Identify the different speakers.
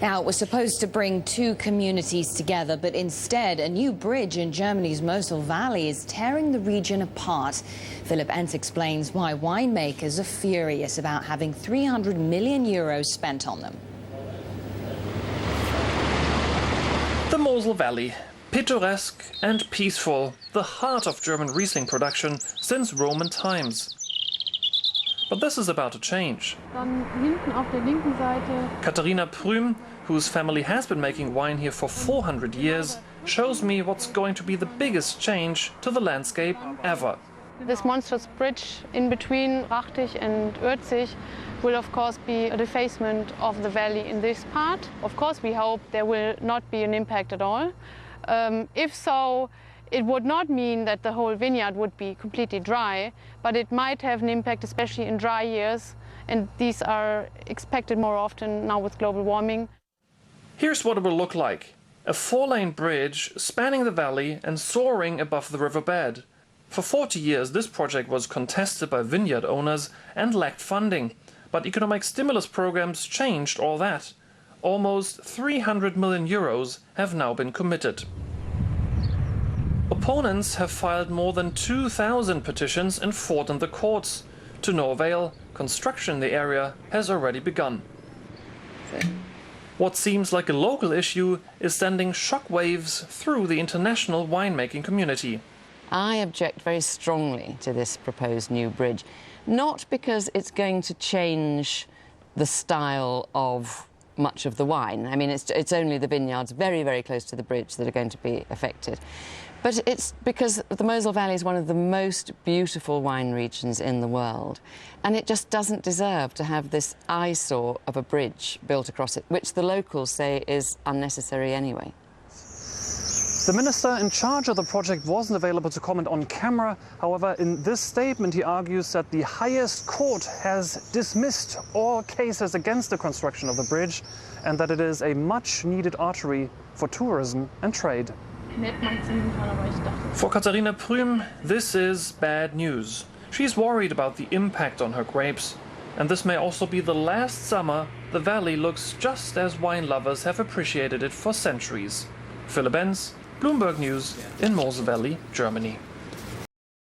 Speaker 1: Now, it was supposed to bring two communities together, but instead, a new bridge in Germany's Mosel Valley is tearing the region apart. Philipp Encz explains why winemakers are furious about having 300 million euros spent on them.
Speaker 2: The Mosel Valley, picturesque and peaceful, the heart of German Riesling production since Roman times. But this is about to change. KATHARINA PRUEM, whose family has been making wine here for 400 years, shows me what's going to be the biggest change to the landscape ever.
Speaker 3: This monstrous bridge in between Rachtig and Encz will of course be a defacement of the valley in this part. Of course we hope there will not be an impact at all. If so, it would not mean that the whole vineyard would be completely dry, but it might have an impact, especially in dry years, and these are expected more often now with global warming.
Speaker 2: Here's what it will look like. A 4-lane bridge spanning the valley and soaring above the riverbed. For 40 years this project was contested by vineyard owners and lacked funding, but economic stimulus programs changed all that. Almost 300 million euros have now been committed. Opponents have filed more than 2,000 petitions and fought in the courts. To no avail, construction in the area has already begun. What seems like a local issue is sending shockwaves through the international winemaking community.
Speaker 4: I object very strongly to this proposed new bridge, not because it's going to change the style of much of the wine. I mean, it's only the vineyards very, very close to the bridge that are going to be affected. But it's because the Mosel Valley is one of the most beautiful wine regions in the world, and it just doesn't deserve to have this eyesore of a bridge built across it, which the locals say is unnecessary anyway.
Speaker 5: The minister in charge of the project wasn't available to comment on camera. However, in this statement he argues that the highest court has dismissed all cases against the construction of the bridge and that it is a much-needed artery for tourism and trade.
Speaker 2: For KATHARINA PRUEM, this is bad news. She's worried about the impact on her grapes. And this may also be the last summer the valley looks just as wine lovers have appreciated it for centuries. Philipp Encz, Bloomberg News in Mosel Valley, Germany.